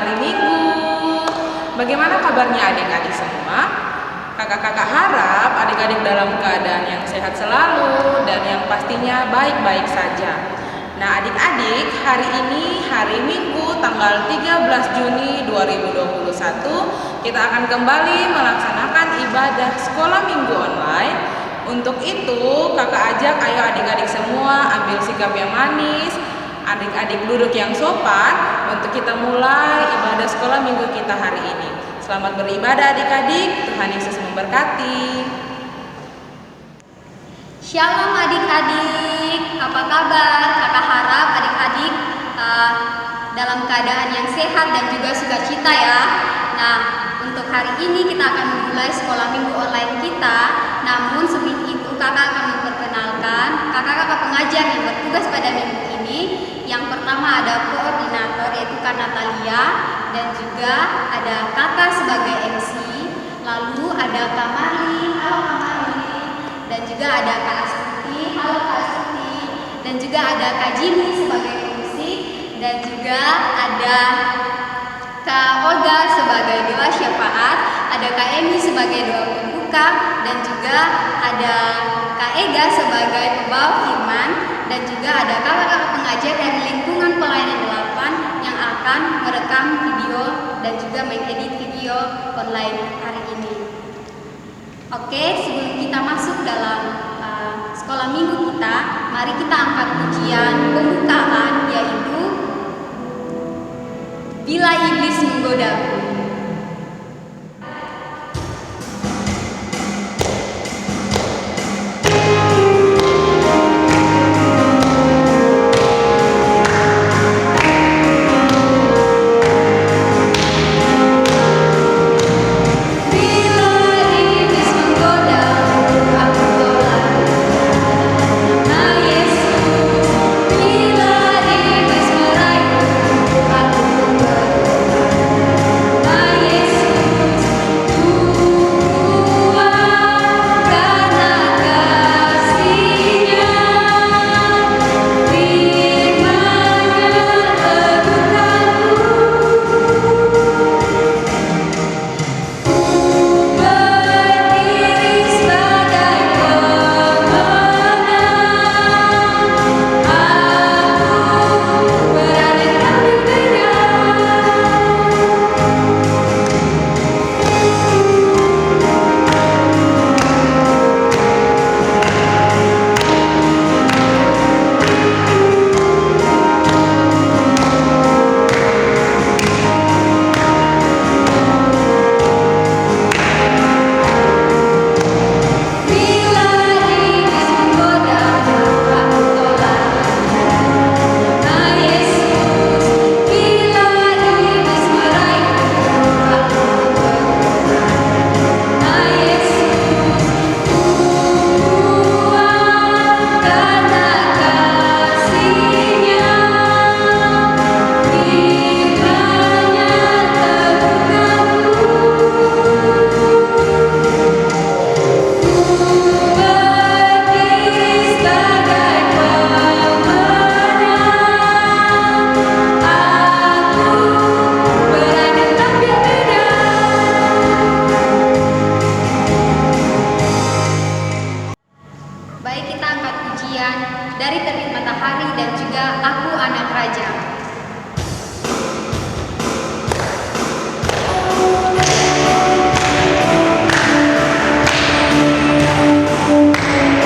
hari Minggu. Bagaimana kabarnya adik-adik semua? Kakak-kakak harap adik-adik dalam keadaan yang sehat selalu dan yang pastinya baik-baik saja. Nah adik-adik, hari ini hari Minggu tanggal 13 Juni 2021 kita akan kembali melaksanakan ibadah sekolah minggu online. Untuk itu kakak ajak ayo adik-adik semua ambil sikap yang manis, adik-adik duduk yang sopan untuk kita mulai ibadah sekolah minggu kita hari ini. Selamat beribadah adik-adik, Tuhan Yesus memberkati. Shalom adik-adik, apa kabar? Kakak harap adik-adik dalam keadaan yang sehat dan juga sukacita ya. Nah, untuk hari ini kita akan memulai sekolah minggu online kita. Namun sebelum itu kakak akan memperkenalkan kakak-kakak pengajar yang bertugas pada minggu ini. Yang pertama ada koordinator yaitu Kak Natalia, dan juga ada kakak sebagai MC. Lalu ada Kak Marlin, halo Kak Marlin, dan juga ada Kak Astuti, halo Kak Astuti, dan juga ada Kak Jimmy sebagai musik, dan juga ada Kak Olga sebagai doa syafaat, ada Kak Emi sebagai doa pembuka, dan juga ada Kak Ega sebagai pembawa firman, dan juga ada kakak-kakak pengajar dari lingkungan pelayanan 8 yang akan merekam video dan juga mengedit video online hari ini. Oke, sebelum kita masuk dalam sekolah minggu kita, mari kita angkat pujian pembukaan yaitu Bila Iblis Menggodaku. Dari Terbit Matahari dan juga Aku Anak Raja. Tuhan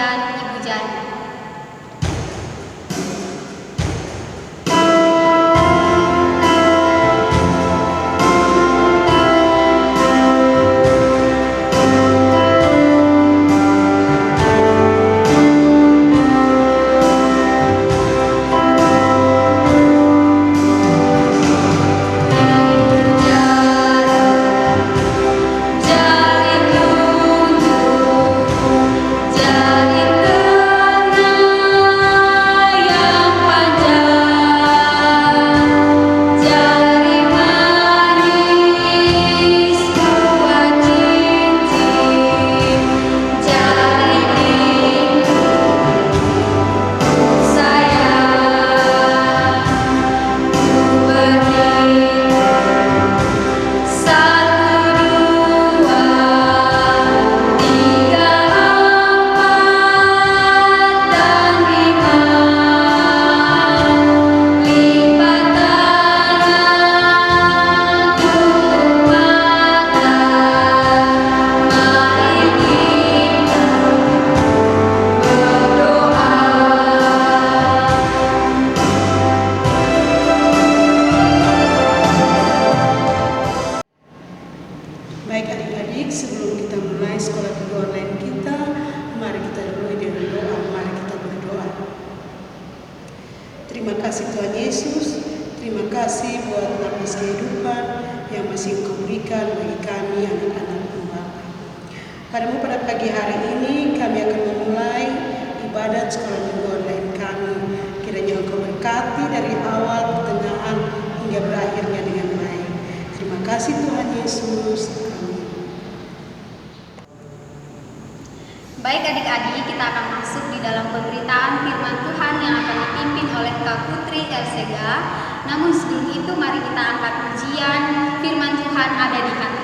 pujian Ibu Jani. Baik adik-adik, sebelum kita mulai sekolah kedua online kita, mari kita dulu dengan doa. Mari kita berdoa. Terima kasih Tuhan Yesus, terima kasih buat nafas kehidupan yang masih Engkau berikan bagi kami anak-anak-Mu Bapa. Pada pagi hari ini kami akan memulai ibadat sekolah minggu online kami. Kiranya Engkau berkati dari awal, pertengahan hingga berakhirnya dengan baik. Terima kasih Tuhan Yesus. Amin. Baik adik-adik, kita akan masuk di dalam pemberitaan firman Tuhan yang akan dipimpin oleh Kak Putri Elsega. Namun sebelum itu mari kita angkat pujian firman Tuhan ada di hati.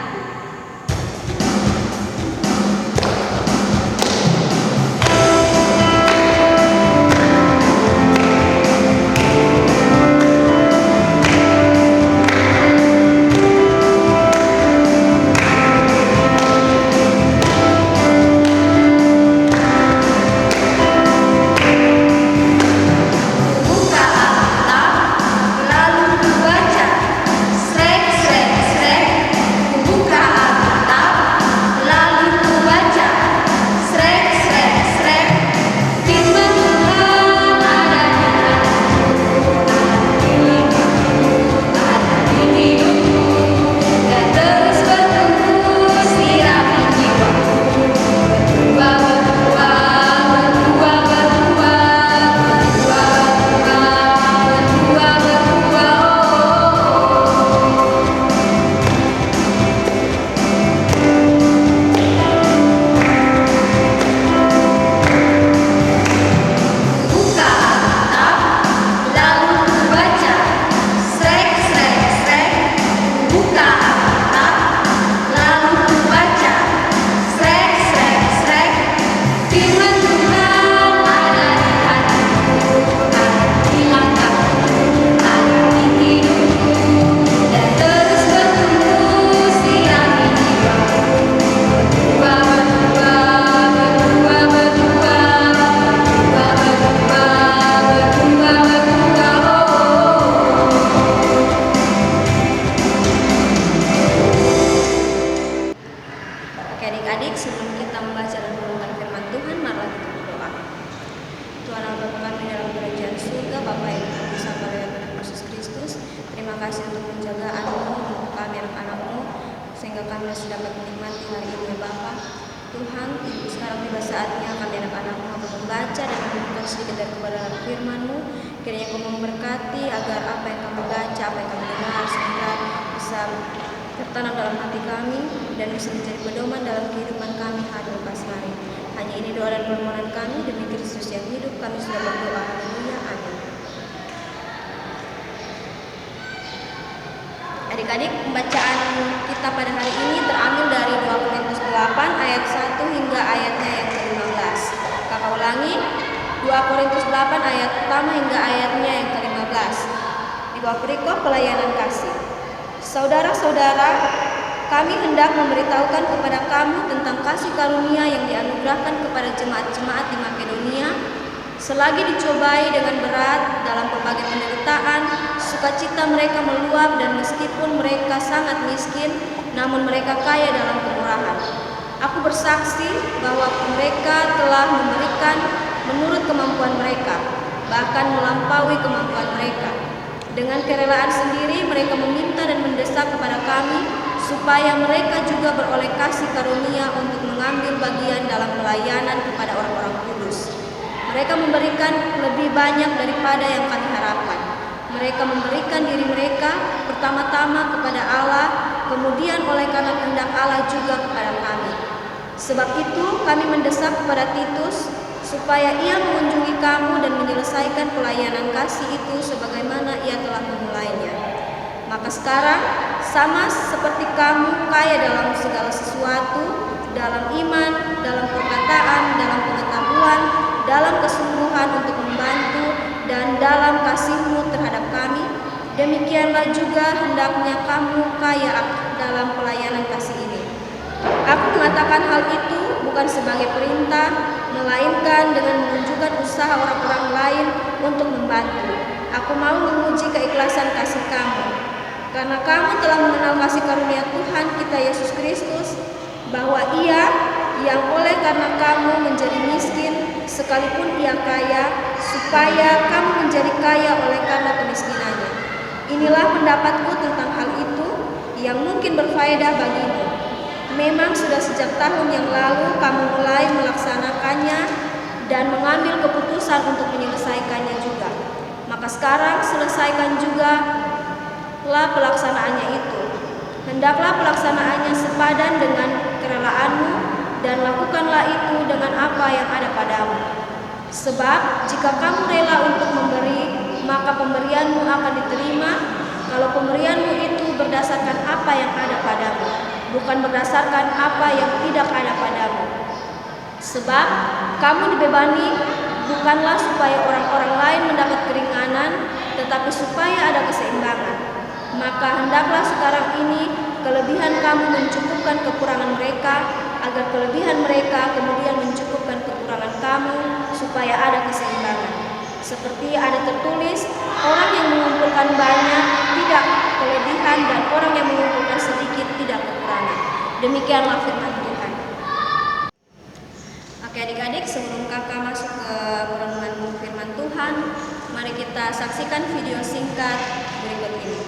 sehingga kami masih dapat menikmati hari ini ya Bapa. Tuhan, sekarang tiba saatnya kami anak-anak-Mu akan membaca dan merenungkan sedikit dari kebenaran firman-Mu. Kiranya Kau memberkati agar apa yang kami baca, apa yang kami dengar, sehingga bisa tertanam dalam hati kami dan bisa menjadi pedoman dalam kehidupan kami hari lepas hari. Hanya ini doa dan permohonan kami demi Kristus yang hidup, kami sudah berdoa. Haleluya, amin. Adik-adik, pembacaan kita pada hari ini terambil dari 2 Korintus 8 ayat 1 hingga ayatnya yang ke-15. Kakak ulangi, 2 Korintus 8 ayat pertama hingga ayatnya yang ke-15. Di bawah perikop pelayanan kasih. Saudara-saudara, kami hendak memberitahukan kepada kamu tentang kasih karunia yang dianugerahkan kepada jemaat-jemaat di Makedonia. Selagi dicobai dengan berat dalam berbagai penderitaan, sukacita mereka meluap, dan meskipun mereka sangat miskin, namun mereka kaya dalam kemurahan. Aku bersaksi bahwa mereka telah memberikan menurut kemampuan mereka, bahkan melampaui kemampuan mereka. Dengan kerelaan sendiri mereka meminta dan mendesak kepada kami supaya mereka juga beroleh kasih karunia untuk mengambil bagian dalam pelayanan kepada orang-orang kudus. Mereka memberikan lebih banyak daripada yang kami harapkan. Mereka memberikan diri mereka pertama-tama kepada Allah, kemudian oleh karena kehendak Allah juga kepada kami. Sebab itu kami mendesak kepada Titus supaya ia mengunjungi kamu dan menyelesaikan pelayanan kasih itu sebagaimana ia telah memulainya. Maka sekarang, sama seperti kamu kaya dalam segala sesuatu, dalam iman, dalam perkataan, dalam pengetahuan, dalam kesungguhan untuk membantu, dan dalam kasihmu terhadap kami, demikianlah juga hendaknya kamu kaya dalam pelayanan kasih ini. Aku mengatakan hal itu bukan sebagai perintah, melainkan dengan menunjukkan usaha orang-orang lain untuk membantu. Aku mau menguji keikhlasan kasih kamu, karena kamu telah mengenal kasih karunia Tuhan kita Yesus Kristus, bahwa Ia yang oleh karena kamu menjadi miskin, sekalipun Ia kaya, supaya kamu menjadi kaya oleh karena kemiskinannya. Inilah pendapatku tentang hal itu yang mungkin berfaedah bagimu. Memang sudah sejak tahun yang lalu kamu mulai melaksanakannya dan mengambil keputusan untuk menyelesaikannya juga. Maka sekarang selesaikan juga pelaksanaannya itu. Hendaklah pelaksanaannya sepadan dengan kerelaanmu, dan lakukanlah itu dengan apa yang ada padamu. Sebab jika kamu rela untuk memberi, maka pemberianmu akan diterima, kalau pemberianmu itu berdasarkan apa yang ada padamu, bukan berdasarkan apa yang tidak ada padamu. Sebab kamu dibebani bukanlah supaya orang-orang lain mendapat keringanan, tetapi supaya ada keseimbangan. Maka hendaklah sekarang ini kelebihan kamu mencukupkan kekurangan mereka, agar kelebihan mereka kemudian mencukupkan kekurangan kamu, supaya ada keseimbangan. Seperti ada tertulis, orang yang mengumpulkan banyak tidak kelebihan, dan orang yang mengumpulkan sedikit tidak kekurangan. Demikianlah firman Tuhan. Oke adik-adik, sebelum kakak masuk ke perenungan firman Tuhan, mari kita saksikan video singkat berikut ini.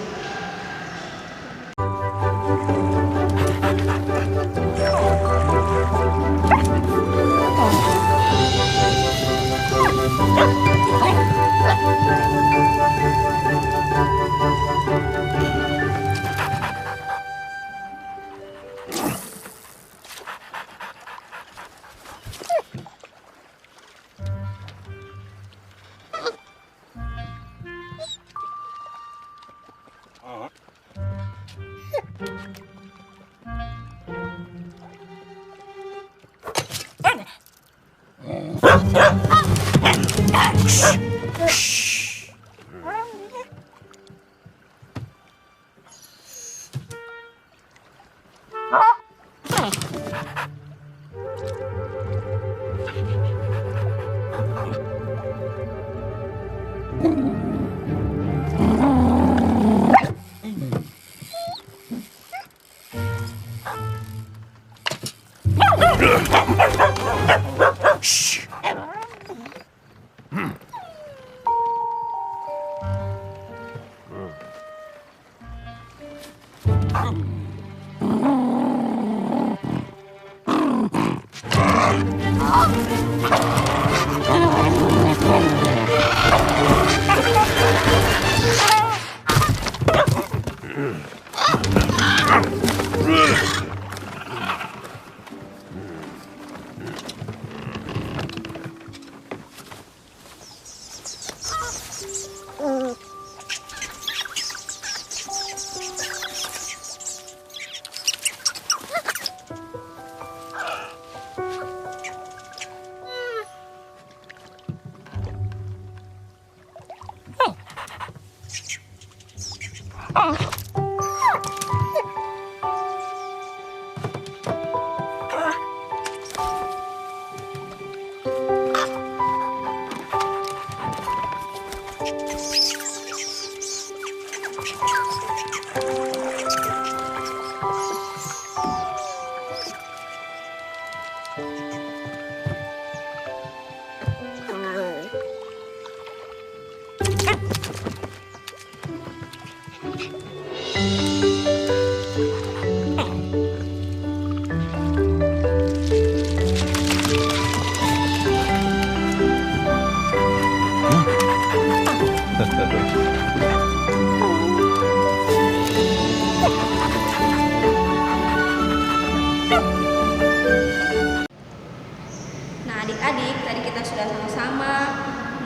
adik-adik, tadi kita sudah sama-sama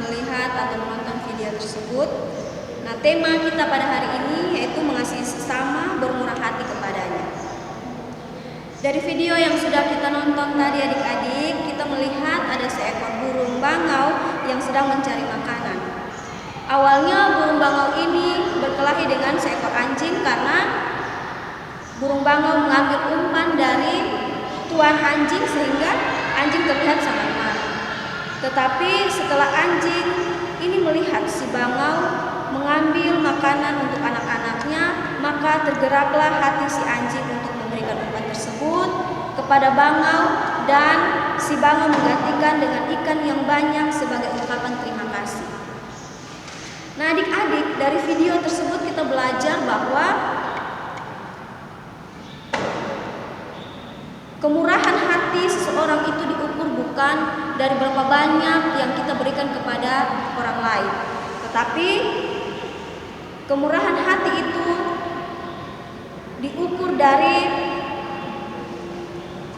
melihat atau menonton video tersebut. Nah, tema kita pada hari ini yaitu mengasihi sesama, bermurah hati kepadanya. Dari video yang sudah kita nonton tadi adik-adik, kita melihat ada seekor burung bangau yang sedang mencari makanan. Awalnya burung bangau ini berkelahi dengan seekor anjing karena burung bangau mengambil umpan dari tuan anjing sehingga anjing terlihat sangat marah. Tetapi setelah anjing ini melihat si bangau mengambil makanan untuk anak-anaknya, maka tergeraklah hati si anjing untuk memberikan umpan tersebut kepada bangau, dan si bangau menggantikan dengan ikan yang banyak sebagai ungkapan terima kasih. Nah, adik-adik, dari video tersebut kita belajar bahwa kemurahan hati seseorang itu diukur bukan dari berapa banyak yang kita berikan kepada orang lain, tetapi kemurahan hati itu diukur dari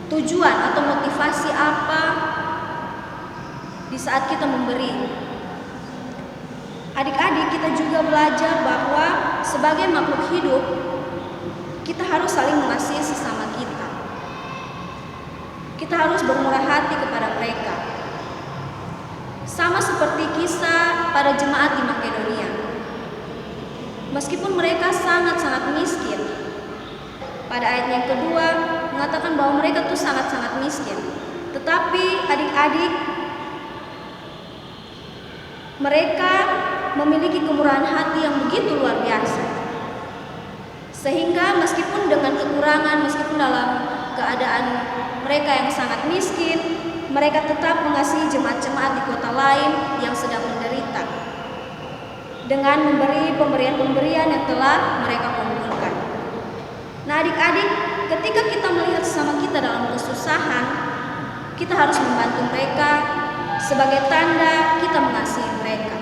tujuan atau motivasi apa di saat kita memberi. Adik-adik, kita juga belajar bahwa sebagai makhluk hidup kita harus saling mengasihi sesama kita. Kita harus bermurah hati kepada mereka. Sama seperti kisah para jemaat di Makedonia. Meskipun mereka sangat-sangat miskin, pada ayat yang kedua mengatakan bahwa mereka tuh sangat-sangat miskin. Tetapi adik-adik, mereka memiliki kemurahan hati yang begitu luar biasa. Sehingga meskipun dengan kekurangan, meskipun dalam keadaan mereka yang sangat miskin, mereka tetap mengasihi jemaat-jemaat di kota lain yang sedang menderita dengan memberi pemberian-pemberian yang telah mereka kumpulkan. Nah, adik-adik, ketika kita melihat sesama kita dalam kesusahan, kita harus membantu mereka sebagai tanda kita mengasihi mereka.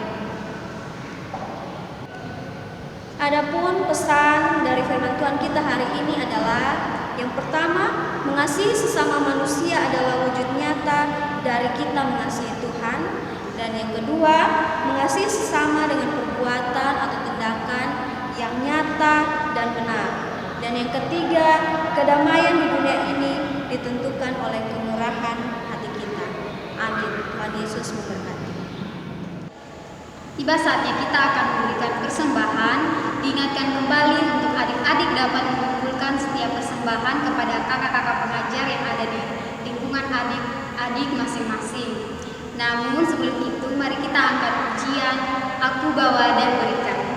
Adapun pesan dari firman Tuhan kita hari ini adalah yang pertama, mengasihi sesama manusia adalah wujud nyata dari kita mengasihi Tuhan. Dan yang kedua, mengasihi sesama dengan perbuatan atau tindakan yang nyata dan benar. Dan yang ketiga, kedamaian di dunia ini ditentukan oleh kemurahan hati kita. Amin. Tuhan Yesus memberkati. Tiba saatnya kita akan memberikan persembahan. Diingatkan kembali untuk adik-adik dapat mengumpulkan setiap persembahan kepada kakak-kakak pengajar yang ada di lingkungan adik-adik masing-masing. Namun sebelum itu, mari kita angkat pujian Aku Bawa dan Berikan.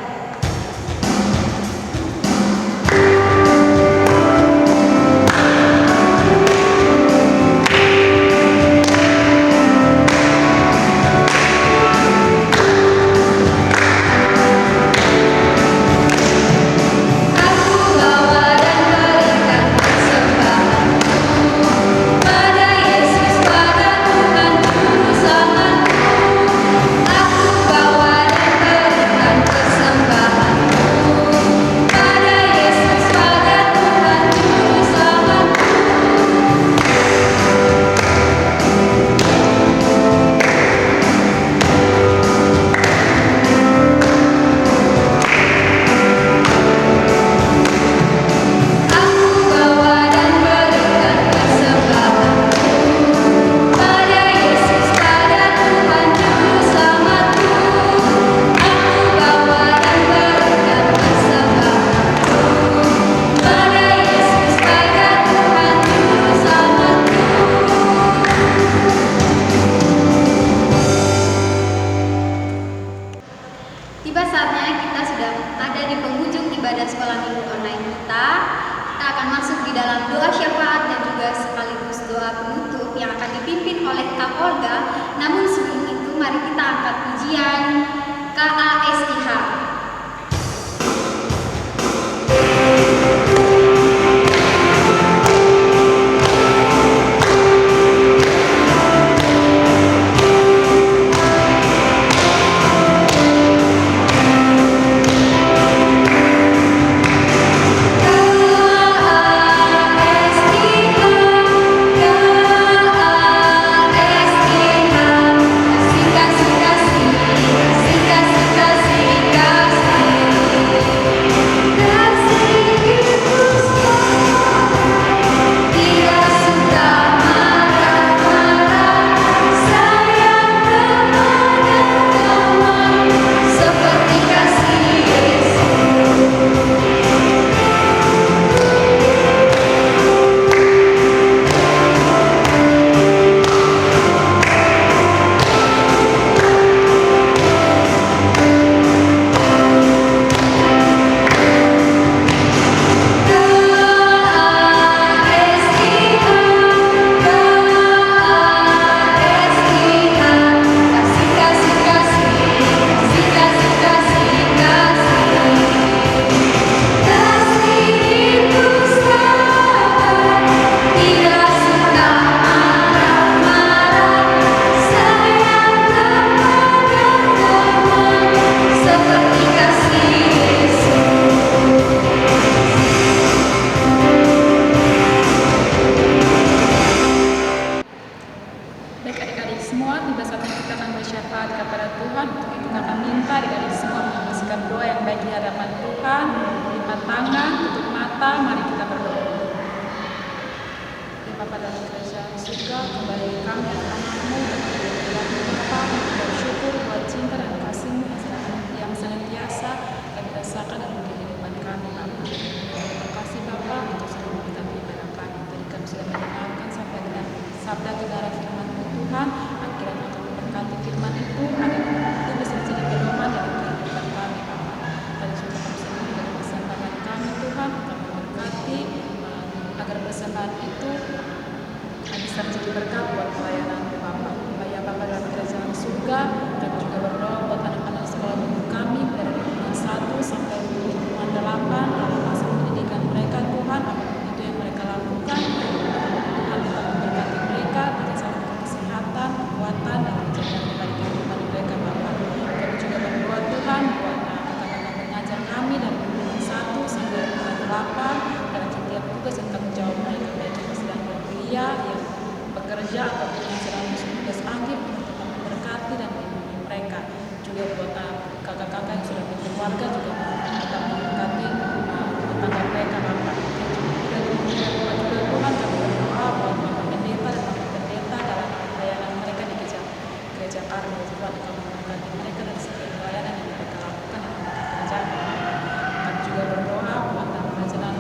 STH semua, tiba saatnya kita akan bersyafaat kepada Tuhan. Untuk itu kami minta adik-adik semua menyaksikan doa yang baik di hadapan Tuhan. Lipat tangan, tutup mata, mari kita berdoa. Ya Bapa dalam kerajaan surga, kembali kami anak-anakmu dengan Bapa, bersyukur buat cinta dan kasih-Mu yang senantiasa kami rasakan dalam kehidupan kami, Bapa. Terima kasih Bapa untuk seluruh kita ibadah kami. Tadi kami sudah mendengarkan sampai dengan sabda kebenaran firman Tuhan. Akhirnya akan memberkati firman itu agar itu bisa menjadi pedoman dalam kehidupan kami, Bapa. Dan juga kami sendiri dari persembahan kami, Tuhan, akan memberkati agar persembahan itu bisa menjadi berkat buat pelayanan Bapa. Ya Bapa dalam kerajaan surga, kami juga berdoa buat anak-anak sekolah minggu kami dari lingkungan 1 sampai lingkungan 8 dalam masa pendidikan mereka, Tuhan. Apapun itu yang mereka lakukan, Tuhan tetap memberkati mereka dengan satu kesehatan, kekuatan, dan menjaga kepada kehidupan mereka, Bapa. Kami juga berdoa Tuhan buat kakak-kakak pengajar kami dari lingkungan 1 sampai lingkungan 8 dalam setiap tugas dan tanggung jawab mereka, baik yang sedang berkuliah, yang bekerja ataupun yang sedang tugas akhir, tetap memberkati dan melindungi mereka. Juga buat kakak-kakak yang sudah berkeluarga juga tetap memberkati rumah tangga mereka, Bapa. Dan juga Tuhan kami berdoa buat Bapak Pendeta dan Bapak Pendeta dalam pelayanan mereka di gereja Karmel. Tuhan akan memberkati mereka dan setiap pelayanan yang mereka lakukan dan mereka kerjakan. Kami juga berdoa buat kerajaan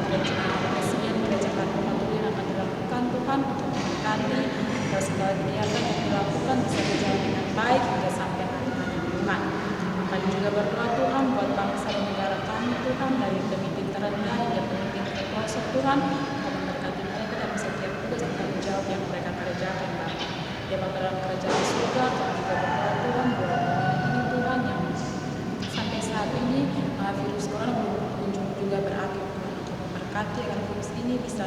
Presiden gereja Karmel yang akan dilakukan, Tuhan, untuk memberkati agar segala kegiatan yang dilakukan bisa berjalan dengan baik hingga sampai hari pengumuman. Kami juga berdoa Tuhan buat bangsa dan negara kami, Tuhan, dari pemimpin terendah hingga pemimpin terpelosok, Tuhan. Kau memberkati mereka dalam setiap tugas dan tanggung jawab yang mereka kerjakan, Bapa. Ya Bapa dalam kerajaan surga, kami juga berdoa Tuhan buat ini, Tuhan, yang sampai saat ini virus corona belum kunjung juga berakhir, Tuhan. Untuk memberkati agar virus ini bisa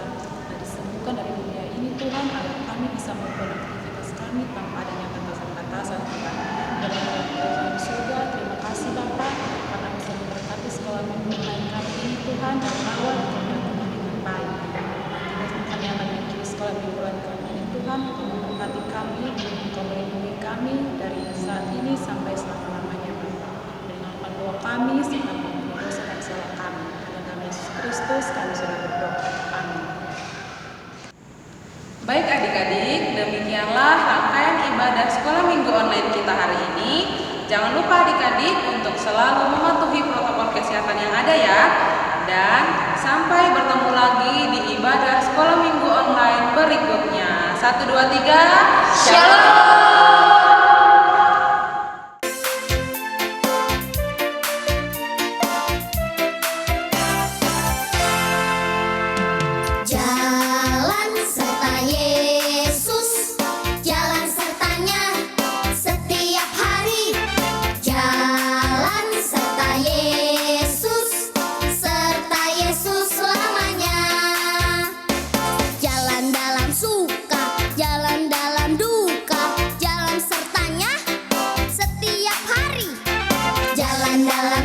disembuhkan dari dunia ini, Tuhan, agar kami bisa melakukan aktivitas kami tanpa adanya batasan-batasan, Tuhan. Dan dalam kerajaan surga, terima kasih Bapa karena bisa memberkati sekolah minggu online kami ini, Tuhan, dan awal dan dengan baik. Nanti kami akan mengikuti sekolah minggu online kami ini, Tuhan, untuk memberkati kami, untuk melindungi kami dari saat ini sampai selama-lamanya, Bapa. Dan dengan doa kami, serta mengampuni dosa dan salah kami. Dalam nama Yesus Kristus, kami sudah berdoa. Amin. Baik adik-adik, demikianlah rangkaian ibadah sekolah minggu online kita hari ini. Jangan lupa adik-adik untuk selalu mematuhi protokol kesehatan yang ada ya. Dan sampai bertemu lagi di ibadah sekolah minggu online berikutnya. 1, 2, 3, Shalom. Jalan dalam